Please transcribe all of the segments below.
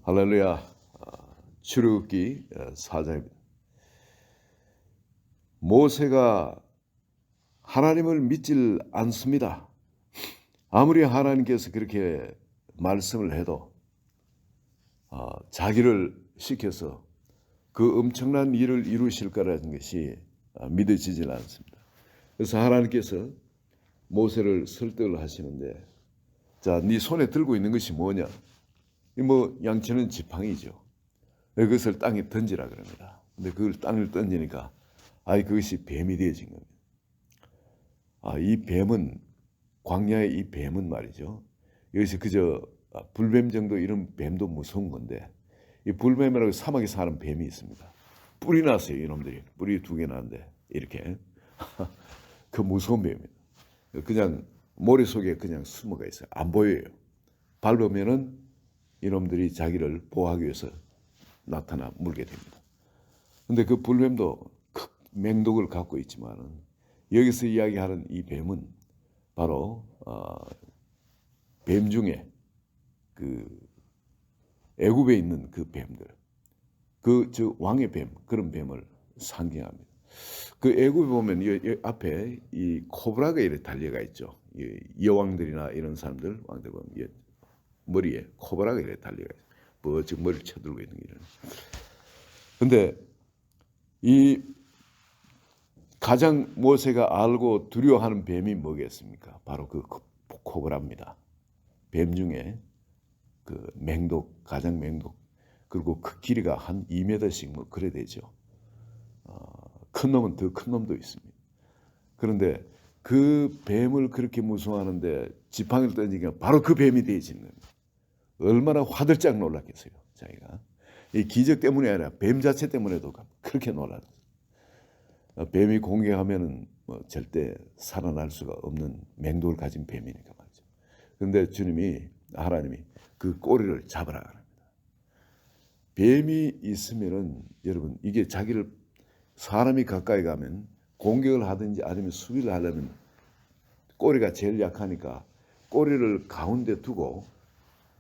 할렐루야. 출애굽기 4장입니다. 모세가 하나님을 믿질 않습니다. 아무리 하나님께서 그렇게 말씀을 해도 자기를 시켜서 그 엄청난 일을 이루실 거라는 것이 믿어지질 않습니다. 그래서 하나님께서 모세를 설득을 하시는데, 자, 네 손에 들고 있는 것이 뭐냐? 양치는 지팡이죠. 그것을 땅에 던지라 그럽니다. 근데 그걸 땅을 던지니까 그것이 뱀이 되어진 겁니다. 이 뱀은, 광야의 이 뱀은 말이죠, 여기서 그저 불뱀 정도 이런 뱀도 무서운 건데, 이 불뱀이라고 사막에 사는 뱀이 있습니다. 뿔이 났어요. 이놈들이 뿔이 2개 나는데 이렇게 그 무서운 뱀입니다. 그냥 모래 속에 그냥 숨어가 있어요. 안 보여요. 밟으면은 이놈들이 자기를 보호하기 위해서 나타나 물게 됩니다. 근데 그 불뱀도 맹독을 갖고 있지만은, 여기서 이야기하는 이 뱀은 바로 뱀 중에 그 애굽에 있는 그 뱀들, 저 왕의 뱀, 그런 뱀을 상징합니다. 그 애굽에 보면 이 앞에 이 코브라가 이렇게 달려가 있죠. 여왕들이나 이런 사람들, 왕들 보면 머리에 코브라가 이렇게 달려가 있어요. 멋지게 머리를 쳐들고 있는 게. 근데 이 가장 모세가 알고 두려워하는 뱀이 뭐겠습니까? 바로 그 코브라입니다. 뱀 중에 그 맹독, 가장 맹독, 그리고 그 길이가 한 2m씩 그래 되죠. 큰 놈은 더 큰 놈도 있습니다. 그런데 그 뱀을 그렇게 무서워하는데 지팡이를 던지니까 바로 그 뱀이 되어지는 겁니다. 얼마나 화들짝 놀랐겠어요, 자기가. 이 기적 때문이 아니라 뱀 자체 때문에도 그렇게 놀랐어요. 뱀이 공격하면은 절대 살아날 수가 없는 맹독을 가진 뱀이니까 말이죠. 그런데 하나님이 그 꼬리를 잡으라 합니다. 뱀이 있으면은 여러분, 이게 사람이 가까이 가면 공격을 하든지 아니면 수비를 하려면 꼬리가 제일 약하니까 꼬리를 가운데 두고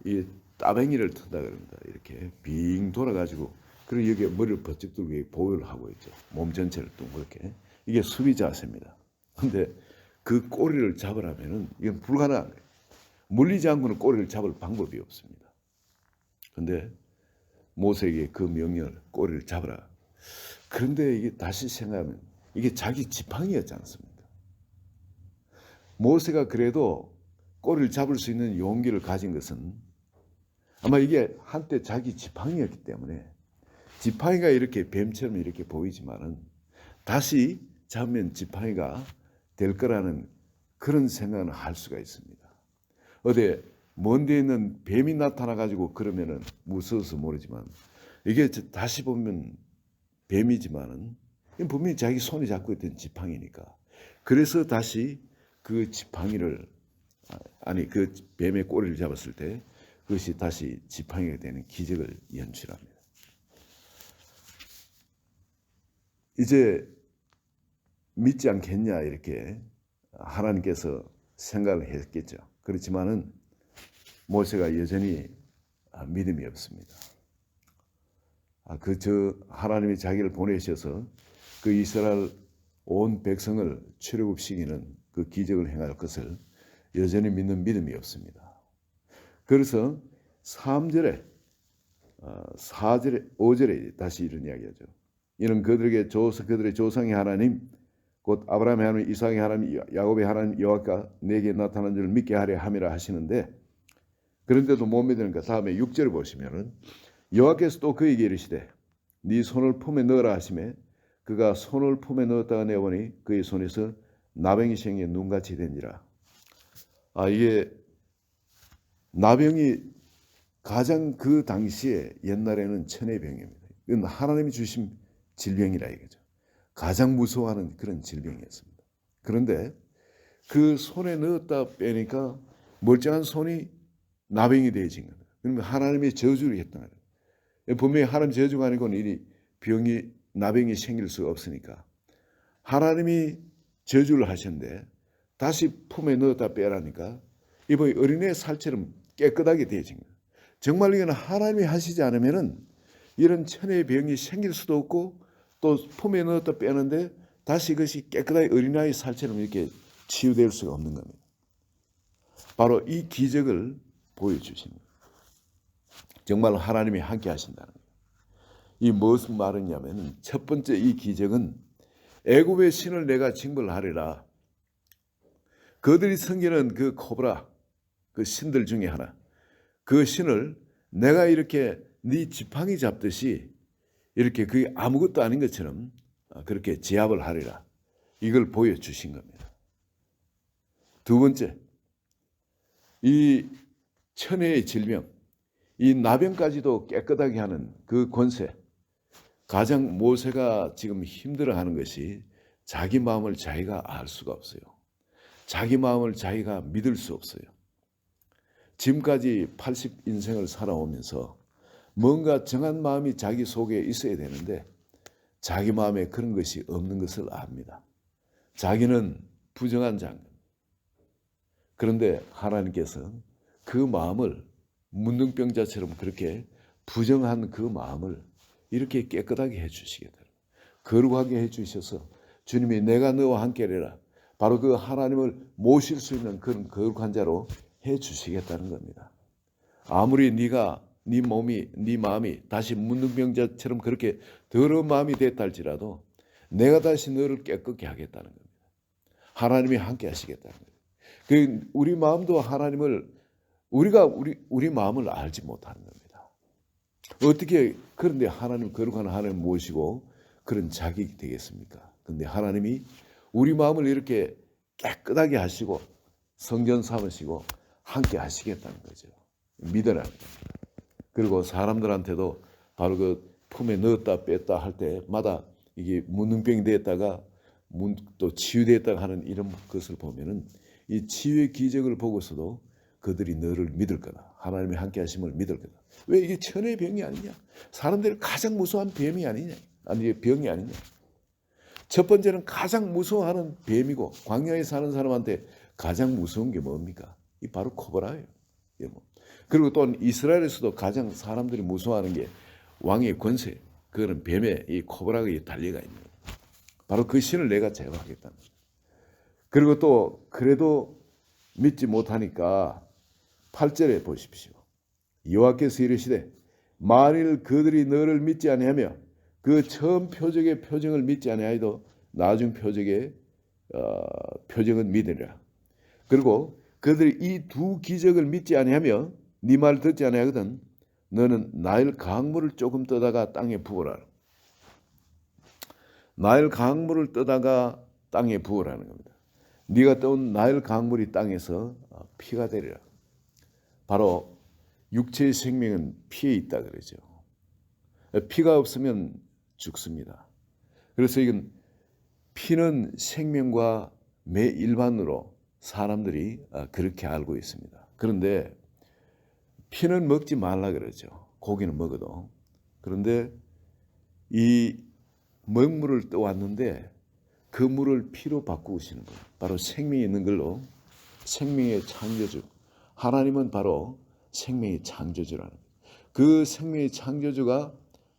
이 따뱅이를 튼다 그럽니다. 이렇게 빙 돌아가지고, 그리고 여기에 머리를 버쩍 들고 보호를 하고 있죠. 몸 전체를 둥그렇게. 이게 수비 자세입니다. 근데 그 꼬리를 잡으라면은 이건 불가능한 거예요. 물리지 않고는 꼬리를 잡을 방법이 없습니다. 근데 모세에게 그 명령을, 꼬리를 잡으라. 그런데 이게 다시 생각하면 이게 자기 지팡이였지 않습니까? 모세가 그래도 꼬리를 잡을 수 있는 용기를 가진 것은 아마 이게 한때 자기 지팡이였기 때문에, 지팡이가 이렇게 뱀처럼 이렇게 보이지만은 다시 잡으면 지팡이가 될 거라는 그런 생각을 할 수가 있습니다. 어디 먼 데 있는 뱀이 나타나 가지고 그러면은 무서워서 모르지만, 이게 다시 보면 뱀이지만은 분명히 자기 손이 잡고 있던 지팡이니까, 그래서 다시 그 지팡이를, 그 뱀의 꼬리를 잡았을 때 그것이 다시 지팡이가 되는 기적을 연출합니다. 이제 믿지 않겠냐, 이렇게 하나님께서 생각을 했겠죠. 그렇지만은 모세가 여전히 믿음이 없습니다. 하나님이 자기를 보내셔서 그 이스라엘 온 백성을 출애굽시키는 그 기적을 행할 것을 여전히 믿는 믿음이 없습니다. 그래서 3절에, 4절에, 5절에 다시 이런 이야기하죠. 이는 그들의 조상의 하나님, 곧 아브라함의 하나님, 이삭의 하나님, 야곱의 하나님 여호와가 내게 나타난 줄 믿게 하려 함이라 하시는데, 그런데도 못 믿으니까 다음에 6절을 보시면은, 여호와께서 또 그에게 이르시되 네 손을 품에 넣으라 하시매 그가 손을 품에 넣었다가 내보니 그의 손에서 나병이 생겨 눈같이 된지라. 이게 나병이 가장 그 당시에 옛날에는 천의 병입니다. 이건 하나님이 주신 질병이라 이거죠. 가장 무서워하는 그런 질병이었습니다. 그런데 그 손에 넣었다 빼니까 멀쩡한 손이 나병이 되어진 겁니다. 그러면 하나님의 저주를 했던 거예요. 분명히 하나님 저주가 아니고는 이 나병이 생길 수가 없으니까 하나님이 저주를 하셨는데 다시 품에 넣었다 빼라니까 이번에 어린애 살처럼 깨끗하게 되어진 거예요. 정말 이건 하나님이 하시지 않으면은 이런 천혜의 병이 생길 수도 없고 또 품에 넣었다 빼는데 다시 그것이 깨끗하게 어린아이 살처럼 이렇게 치유될 수가 없는 겁니다. 바로 이 기적을 보여주신 거예요. 정말 하나님이 함께 하신다는 거예요. 이 무슨 말이냐면 첫 번째 이 기적은 애굽의 신을 내가 징벌하리라. 그들이 섬기는 그 코브라, 그 신들 중에 하나, 그 신을 내가 이렇게 네 지팡이 잡듯이 이렇게 그게 아무것도 아닌 것처럼 그렇게 제압을 하리라. 이걸 보여주신 겁니다. 두 번째, 이 천혜의 질병, 이 나병까지도 깨끗하게 하는 그 권세, 가장 모세가 지금 힘들어하는 것이 자기 마음을 자기가 알 수가 없어요. 자기 마음을 자기가 믿을 수 없어요. 지금까지 80인생을 살아오면서 뭔가 정한 마음이 자기 속에 있어야 되는데 자기 마음에 그런 것이 없는 것을 압니다. 자기는 부정한 자입니다. 그런데 하나님께서 그 마음을 문둥병자처럼 그렇게 부정한 그 마음을 이렇게 깨끗하게 해주시겠다. 거룩하게 해주셔서 주님이 내가 너와 함께래라. 바로 그 하나님을 모실 수 있는 그런 거룩한 자로 해주시겠다는 겁니다. 아무리 네가 네 몸이 네 마음이 다시 문둥병자처럼 그렇게 더러운 마음이 됐다 할지라도 내가 다시 너를 깨끗게 하겠다는 겁니다. 하나님이 함께 하시겠다는 거예요. 그 우리 마음도 하나님을 우리가 우리 마음을 알지 못하는 겁니다. 어떻게 그런데 하나님 거룩한 하나님 모시고 그런 자격이 되겠습니까? 그런데 하나님이 우리 마음을 이렇게 깨끗하게 하시고 성전 삼으시고 함께 하시겠다는 거죠. 믿으라는 겁니다. 그리고 사람들한테도 바로 그 품에 넣었다 뺐다 할 때마다 이게 문둥병이 됐다가 또 치유됐다가 하는 이런 것을 보면은 이 치유의 기적을 보고서도 그들이 너를 믿을 거다. 하나님이 함께 하심을 믿을 거다. 왜 이게 천의 병이 아니냐? 사람들이 가장 무서워하는 뱀이 아니냐? 아니 병이 아니냐? 첫 번째는 가장 무서워하는 뱀이고 광야에 사는 사람한테 가장 무서운 게 뭡니까? 이 바로 코브라예요. 그리고 또 이스라엘에서도 가장 사람들이 무서워하는 게 왕의 권세, 그거는 뱀의 이 코브라가 달려가 있는 거예요. 바로 그 신을 내가 제거하겠다는 거예요. 그리고 또 그래도 믿지 못하니까 8절에 보십시오. 여호와께서 이르시되 만일 그들이 너를 믿지 아니하며 그 처음 표적의 표정을 믿지 아니하여도 나중 표적의 표정은 믿으리라. 그리고 그들이 이 두 기적을 믿지 아니하며 네 말 듣지 아니하거든 너는 나일 강물을 조금 떠다가 땅에 부으라. 나일 강물을 떠다가 땅에 부으라는 겁니다. 네가 떠온 나일 강물이 땅에서 피가 되리라. 바로 육체의 생명은 피에 있다 그러죠. 피가 없으면 죽습니다. 그래서 이건 피는 생명과 매 일반으로 사람들이 그렇게 알고 있습니다. 그런데 피는 먹지 말라 그러죠. 고기는 먹어도. 그런데 이 먹물을 떠왔는데 그 물을 피로 바꾸시는 거예요. 바로 생명이 있는 걸로 생명의 창조주. 하나님은 바로 생명의 창조주라는 거예요. 그 생명의 창조주가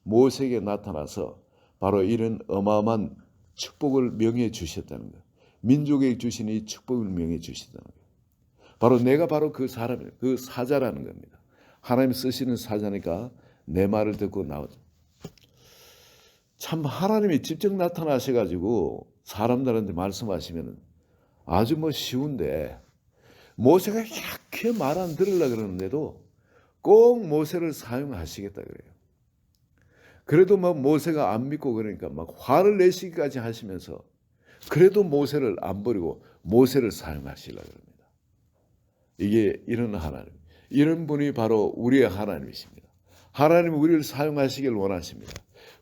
모세에게 나타나서 바로 이런 어마어마한 축복을 명해 주셨다는 거예요. 민족에게 주신 이 축복을 명해 주시다는 거예요. 바로 내가 바로 그 사람이에요. 그 사자라는 겁니다. 하나님 쓰시는 사자니까 내 말을 듣고 나오죠. 참 하나님이 직접 나타나셔가지고 사람들한테 말씀하시면 아주 쉬운데 모세가 이렇게 말 안 들으려고 그러는데도 꼭 모세를 사용하시겠다 그래요. 그래도 모세가 안 믿고 그러니까 화를 내시기까지 하시면서 그래도 모세를 안 버리고 모세를 사용하시려고 합니다. 이게 이런 하나님, 이런 분이 바로 우리의 하나님이십니다. 하나님은 우리를 사용하시길 원하십니다.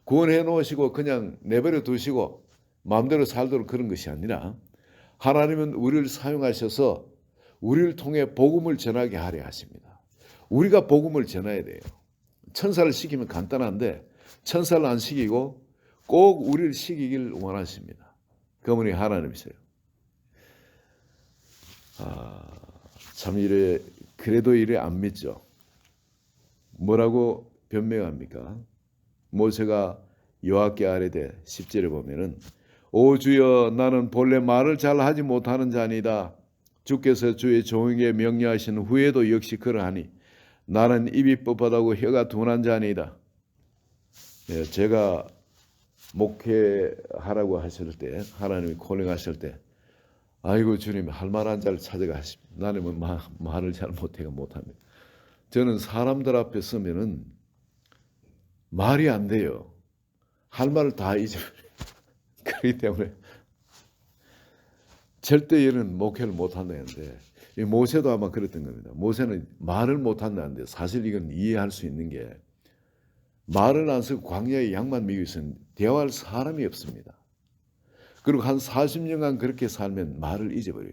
구원해 놓으시고 그냥 내버려 두시고 마음대로 살도록 그런 것이 아니라 하나님은 우리를 사용하셔서 우리를 통해 복음을 전하게 하려 하십니다. 우리가 복음을 전해야 돼요. 천사를 시키면 간단한데 천사를 안 시키고 꼭 우리를 시키길 원하십니다. 그분이 하나님이세요. 참 그래도 이래 안 믿죠. 뭐라고 변명합니까? 모세가 여호와께 아뢰되 10절에 보면은 오 주여 나는 본래 말을 잘 하지 못하는 자니다. 주께서 주의 종에게 명령하신 후에도 역시 그러하니 나는 입이 뻣뻣하고 혀가 둔한 자니다. 예, 제가 목회하라고 하실 때 하나님이 콜링하실 때 아이고 주님 할 만한 자를 찾아가십니다. 나는 뭐 말을 잘 못합니다. 저는 사람들 앞에 서면은 말이 안 돼요. 할 말을 다 잊어버려요. 그렇기 때문에 절대 이런 목회를 못한다는데 모세도 아마 그랬던 겁니다. 모세는 말을 못한다는데 사실 이건 이해할 수 있는 게 말을 안 쓰고 광야의 양만 먹이고 있으면 대화할 사람이 없습니다. 그리고 한 40년간 그렇게 살면 말을 잊어버려요.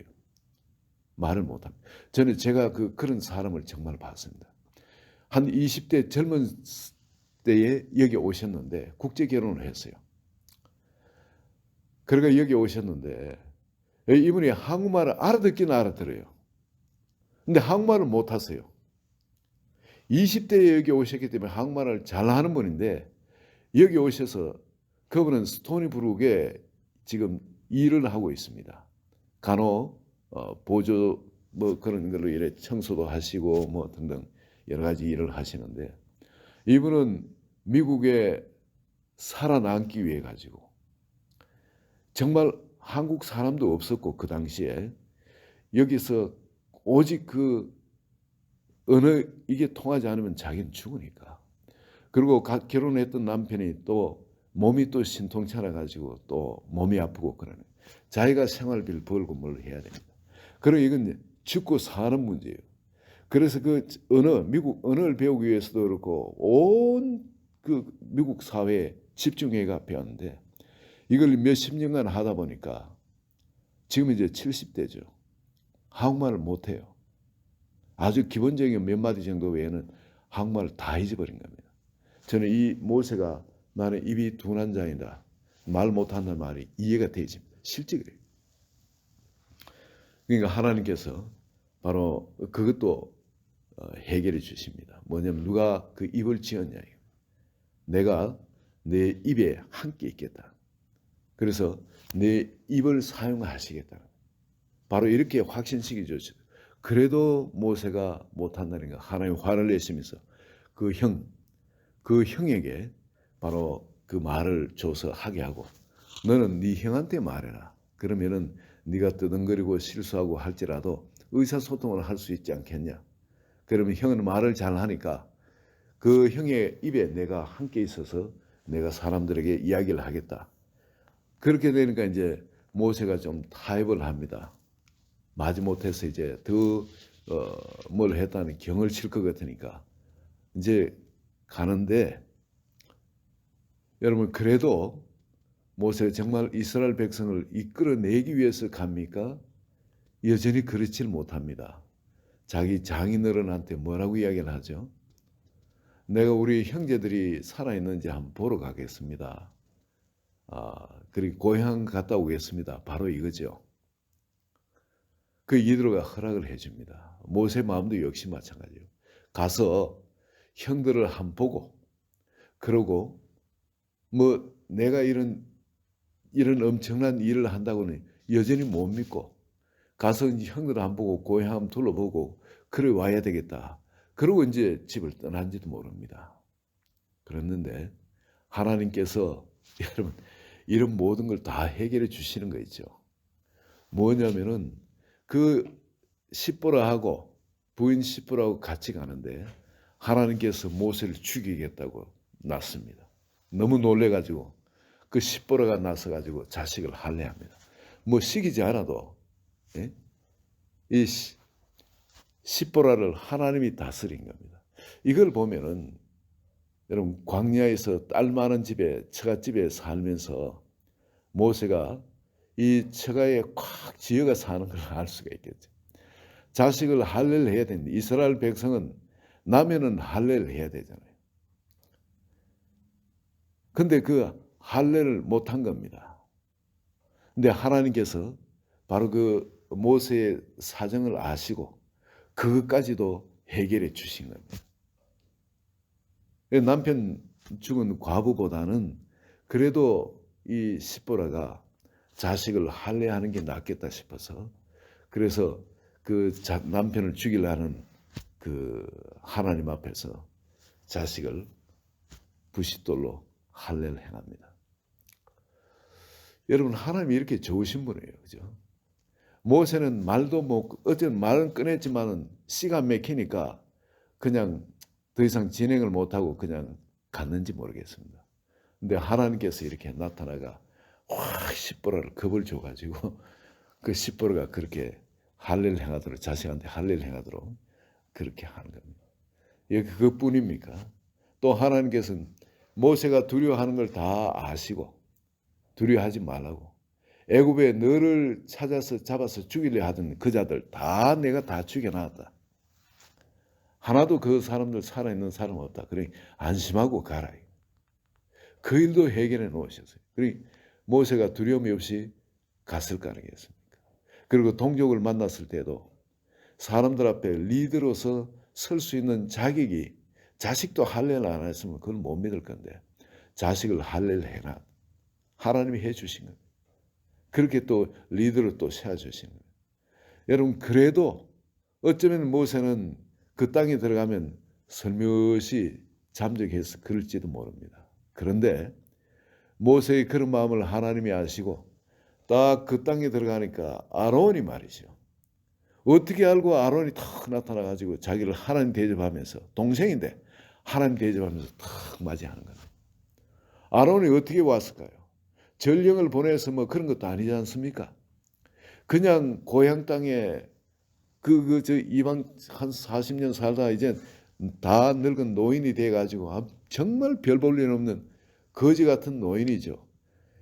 말을 못합니다. 저는 제가 그런 사람을 정말 봤습니다. 한 20대 젊은 때에 여기 오셨는데 국제 결혼을 했어요. 그러니까 여기 오셨는데 이분이 한국말을 알아듣기는 알아들어요. 근데 한국말을 못하세요. 20대에 여기 오셨기 때문에 한국말을 잘하는 분인데 여기 오셔서 그분은 스토니브룩에 지금 일을 하고 있습니다. 간호 보조 뭐 그런 걸로 이래 청소도 하시고 뭐 등등 여러 가지 일을 하시는데 이분은 미국에 살아남기 위해 가지고 정말 한국 사람도 없었고 그 당시에 여기서 오직 그 언어 이게 통하지 않으면 자기는 죽으니까. 그리고 결혼했던 남편이 또 몸이 또 신통찮아 가지고 또 몸이 아프고 그러네. 자기가 생활비를 벌고 뭘 해야 됩니다. 그리고 이건 죽고 사는 문제예요. 그래서 그 미국 언어를 배우기 위해서도 그렇고 온 그 미국 사회에 집중해가 배웠는데 이걸 몇십 년간 하다 보니까 지금 이제 70대죠. 한국말을 못해요. 아주 기본적인 몇 마디 정도 외에는 한국말을 다 잊어버린 겁니다. 저는 이 모세가 나는 입이 둔한 자이다. 말 못한다는 말이 이해가 되집니다. 실제 그래요. 그러니까 하나님께서 바로 그것도 해결해 주십니다. 뭐냐면 누가 그 입을 지었냐. 내가 내 입에 함께 있겠다. 그래서 내 입을 사용하시겠다. 바로 이렇게 확신시키죠. 그래도 모세가 못한다는 거 하나님 화를 내시면서 그 형에게 바로 그 말을 줘서 하게 하고 너는 네 형한테 말해라. 그러면은 네가 뜨등거리고 실수하고 할지라도 의사소통을 할 수 있지 않겠냐. 그러면 형은 말을 잘 하니까 그 형의 입에 내가 함께 있어서 내가 사람들에게 이야기를 하겠다. 그렇게 되니까 이제 모세가 좀 타협을 합니다. 마지못해서 이제 더 뭘 했다는 경을 칠 것 같으니까 이제 가는데 여러분 그래도 모세가 정말 이스라엘 백성을 이끌어내기 위해서 갑니까? 여전히 그렇지를 못합니다. 자기 장인어른한테 뭐라고 이야기를 하죠? 내가 우리 형제들이 살아있는지 한번 보러 가겠습니다. 그리고 고향 갔다 오겠습니다. 바로 이거죠. 그 이드로가 허락을 해줍니다. 모세 마음도 역시 마찬가지예요. 가서 형들을 한번 보고 그러고 뭐 내가 이런 엄청난 일을 한다고는 여전히 못 믿고 가서 이제 형들을 한번 보고 고향 한번 둘러보고 그래 와야 되겠다. 그러고 이제 집을 떠난지도 모릅니다. 그랬는데 하나님께서 여러분 이런 모든 걸 다 해결해 주시는 거 있죠. 뭐냐면은 그 시보라하고 부인 시보라하고 같이 가는데 하나님께서 모세를 죽이겠다고 났습니다. 너무 놀래가지고 그 시보라가 나서가지고 자식을 할례합니다. 뭐 시키지 않아도 이 시보라를 하나님이 다스린 겁니다. 이걸 보면은 여러분 광야에서 딸 많은 집에 처갓집에 살면서 모세가 이 처가에 콱 지어가 사는 걸 알 수가 있겠죠. 자식을 할례를 해야 되는데 이스라엘 백성은 나면은 할례를 해야 되잖아요. 근데 그 할례를 못한 겁니다. 근데 하나님께서 바로 그 모세의 사정을 아시고 그것까지도 해결해 주신 겁니다. 남편 죽은 과부보다는 그래도 이 시보라가 자식을 할례하는 게 낫겠다 싶어서, 그래서 그 남편을 죽이려는 그 하나님 앞에서 자식을 부싯돌로 할례를 행합니다. 여러분, 하나님이 이렇게 좋으신 분이에요, 그죠? 모세는 말도 못, 어쨌든 말은 꺼냈지만은 씨가 맥히니까 그냥 더 이상 진행을 못하고 그냥 갔는지 모르겠습니다. 근데 하나님께서 이렇게 나타나가 확 십보라를 겁을 줘가지고 그 십보라가 그렇게 할례를 행하도록, 자식한테 할례를 행하도록 그렇게 하는 겁니다. 이게 그것뿐입니까? 또 하나님께서는 모세가 두려워하는 걸 다 아시고 두려워하지 말라고, 애굽에 너를 찾아서 잡아서 죽이려 하던 그 자들 다 내가 다 죽여놨다. 하나도 그 사람들 살아있는 사람 없다. 그러니 안심하고 가라. 그 일도 해결해 놓으셨어요. 그러니 모세가 두려움이 없이 갔을 거 아니겠습니까? 그리고 동족을 만났을 때도 사람들 앞에 리더로서 설 수 있는 자격이, 자식도 할례를 안 했으면 그걸 못 믿을 건데 자식을 할례를 해놔 하나님이 해주신 겁니다. 그렇게 또 리더를 또 세워주신 거예요. 여러분, 그래도 어쩌면 모세는 그 땅에 들어가면 슬며시 잠적해서 그럴지도 모릅니다. 그런데 모세의 그런 마음을 하나님이 아시고 딱 그 땅에 들어가니까 아론이 말이죠. 어떻게 알고 아론이 탁 나타나가지고 자기를 하나님 대접하면서, 동생인데 하나님 대접하면서 탁 맞이하는 거예요. 아론이 어떻게 왔을까요? 전령을 보내서 뭐 그런 것도 아니지 않습니까? 그냥 고향 땅에 저 이방 한 40년 살다 이제 다 늙은 노인이 돼가지고 정말 별 볼 일 없는 거지 같은 노인이죠.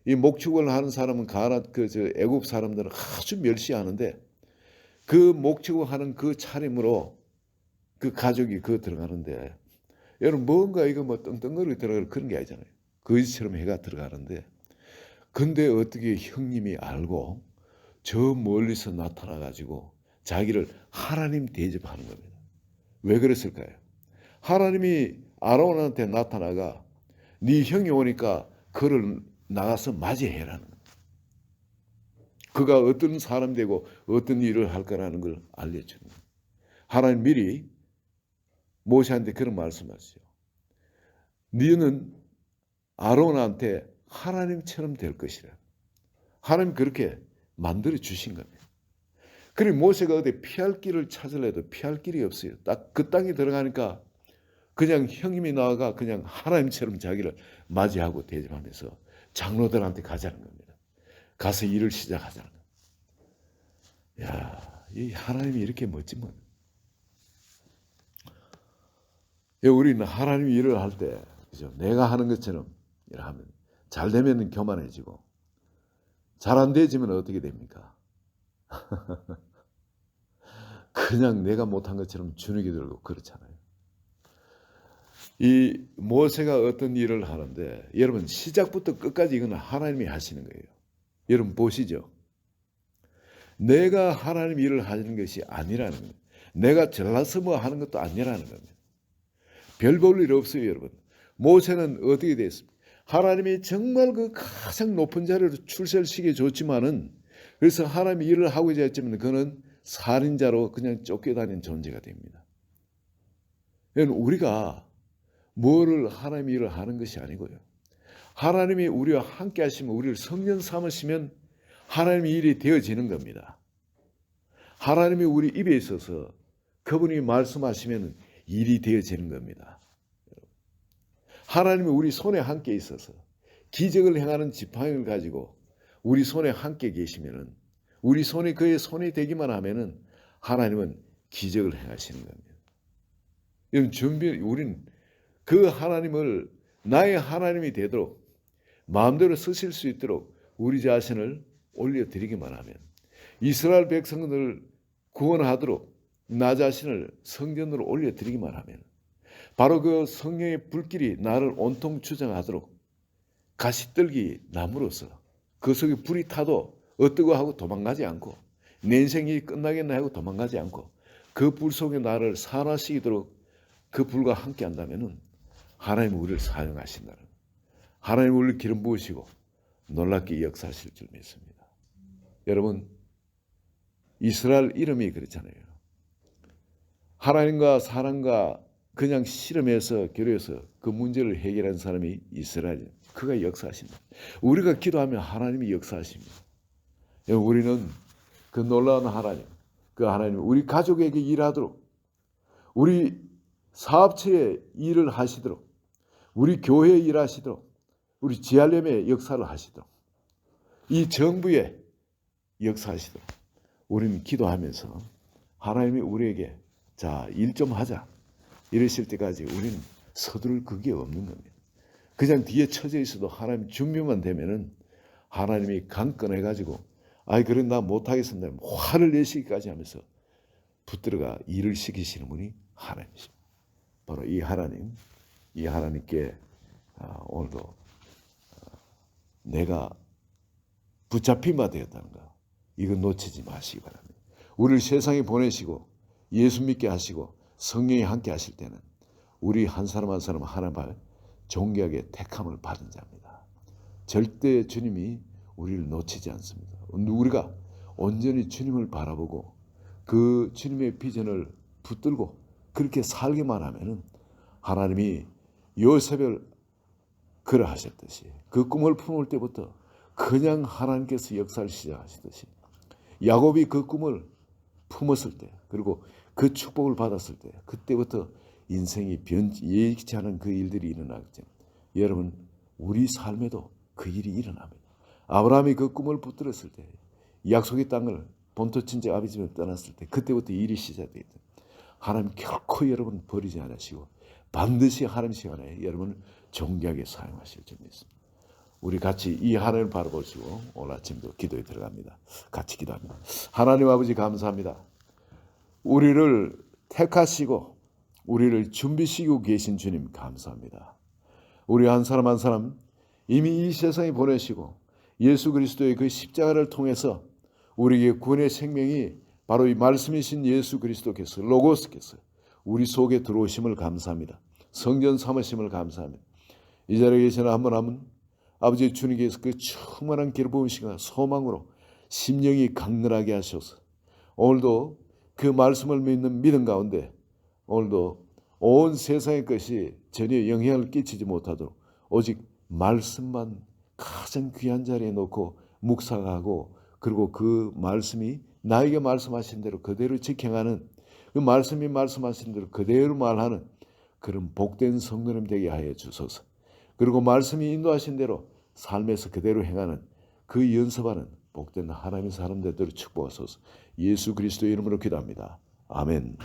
이 목축을 하는 사람은 애굽 사람들은 아주 멸시하는데 그 목축을 하는 그 차림으로 그 가족이 들어가는데, 여러분, 뭔가 이거 뭐 떵떵거리고 들어갈 그런 게 아니잖아요. 거지처럼 해가 들어가는데, 근데 어떻게 형님이 알고 저 멀리서 나타나가지고 자기를 하나님 대접하는 겁니다. 왜 그랬을까요? 하나님이 아론한테 나타나가 네 형이 오니까 그를 나가서 맞이해라는 겁니다. 그가 어떤 사람 되고 어떤 일을 할 거라는 걸 알려주는 거예요. 하나님 미리 모세한테 그런 말씀하시죠. 너는 아론한테 하나님처럼 될 것이라. 하나님 그렇게 만들어 주신 겁니다. 그리고 모세가 어디 피할 길을 찾으려도 피할 길이 없어요. 딱 그 땅에 들어가니까 그냥 형님이 나와가 그냥 하나님처럼 자기를 맞이하고 대접하면서 장로들한테 가자는 겁니다. 가서 일을 시작하자는 겁니다. 야, 이 하나님이 이렇게 멋진 분. 우리는 하나님이 일을 할 때, 그죠? 내가 하는 것처럼 일을 하면 잘 되면 교만해지고 잘 안 되지면 어떻게 됩니까? 그냥 내가 못한 것처럼 주눅이 들고 그렇잖아요. 이 모세가 어떤 일을 하는데, 여러분, 시작부터 끝까지 이건 하나님이 하시는 거예요. 여러분 보시죠. 내가 하나님 일을 하는 것이 아니라는 겁니다. 내가 잘나서 뭐 하는 것도 아니라는 겁니다. 별 볼 일 없어요, 여러분. 모세는 어떻게 됐습니까? 하나님이 정말 그 가장 높은 자리로 출세시켜 줬지만은, 그래서 하나님이 일을 하고 있지만 그는 살인자로 그냥 쫓겨다니는 존재가 됩니다. 우리가 뭐를 하나님이 일을 하는 것이 아니고요. 하나님이 우리와 함께 하시면, 우리를 성령 삼으시면 하나님의 일이 되어지는 겁니다. 하나님이 우리 입에 있어서 그분이 말씀하시면 일이 되어지는 겁니다. 하나님이 우리 손에 함께 있어서 기적을 행하는 지팡이를 가지고 우리 손에 함께 계시면은, 우리 손이 그의 손이 되기만 하면은 하나님은 기적을 행하시는 겁니다. 우리는 그 하나님을 나의 하나님이 되도록 마음대로 쓰실 수 있도록 우리 자신을 올려드리기만 하면, 이스라엘 백성들을 구원하도록 나 자신을 성전으로 올려드리기만 하면, 바로 그 성령의 불길이 나를 온통 주장하도록 가시떨기 나무로서 그 속에 불이 타도 어떠고 하고 도망가지 않고, 내 인생이 끝나겠나 하고 도망가지 않고 그 불 속에 나를 산화시키도록 그 불과 함께 한다면은 하나님은 우리를 사용하신다는 거예요. 하나님은 우리를 기름 부으시고 놀랍게 역사하실 줄 믿습니다. 여러분, 이스라엘 이름이 그렇잖아요. 하나님과 사람과 그냥 씨름해서 겨루어서 그 문제를 해결한 사람이 이스라엘이에요. 그가 역사하신다. 우리가 기도하면 하나님이 역사하십니다. 우리는 그 놀라운 하나님, 그 하나님 우리 가족에게 일하도록, 우리 사업체에 일을 하시도록, 우리 교회에 일하시도록, 우리 지알렘의 역사를 하시도록, 이 정부에 역사하시도록 우리는 기도하면서 하나님이 우리에게 자, 일 좀 하자 이러실 때까지 우리는 서두를 그게 없는 겁니다. 그냥 뒤에 처져 있어도 하나님 준비만 되면은 하나님이 강 꺼내가지고 아이 그래 나 못하겠습니다. 화를 내시기까지 하면서 붙들어가 일을 시키시는 분이 하나님이십니다. 바로 이 하나님, 이 하나님께 오늘도 내가 붙잡힌 바 되었다는 거 이거 놓치지 마시기 바랍니다. 우리를 세상에 보내시고 예수 믿게 하시고 성령이 함께 하실 때는 우리 한 사람 한 사람 하나님을 존귀하게 택함을 받은 자입니다. 절대 주님이 우리를 놓치지 않습니다. 우리가 온전히 주님을 바라보고 그 주님의 비전을 붙들고 그렇게 살기만 하면은 하나님이 요셉을 그러하셨듯이 그 꿈을 품을 때부터 그냥 하나님께서 역사를 시작하시듯이 야곱이 그 꿈을 품었을 때 그리고 그 축복을 받았을 때 그때부터 인생이 예기치 않은 그 일들이 일어나겠죠. 여러분 우리 삶에도 그 일이 일어납니다. 아브라함이 그 꿈을 붙들었을 때 약속의 땅을 본토 친정 아비 집을 떠났을 때 그때부터 일이 시작되겠죠. 하나님 결코 여러분 버리지 않으시고 반드시 하나님 시간에 여러분을 존귀하게 사용하실 줄 믿습니다. 우리 같이 이 하나님을 바라보시고 오늘 아침도 기도에 들어갑니다. 같이 기도합니다. 하나님 아버지 감사합니다. 우리를 택하시고 우리를 준비시키고 계신 주님 감사합니다. 우리 한 사람 한 사람 이미 이 세상에 보내시고 예수 그리스도의 그 십자가를 통해서 우리에게 구원의 생명이 바로 이 말씀이신 예수 그리스도께서 로고스께서 우리 속에 들어오심을 감사합니다. 성전 삼으심을 감사합니다. 이 자리에 계시는 한 분 한 분 아버지 주님께서 그 충만한 기름 부으심과 소망으로 심령이 강렬하게 하셔서 오늘도 그 말씀을 믿는 믿음 가운데 오늘도 온 세상의 것이 전혀 영향을 끼치지 못하도록 오직 말씀만 가장 귀한 자리에 놓고 묵상하고 그리고 그 말씀이 나에게 말씀하신 대로 그대로 직행하는 그 말씀이 말씀하신 대로 그대로 말하는 그런 복된 성도님 되게 하여 주소서. 그리고 말씀이 인도하신 대로 삶에서 그대로 행하는 그 연습하는 복된 하나님의 사람 되도록 축복하소서. 예수 그리스도의 이름으로 기도합니다. 아멘.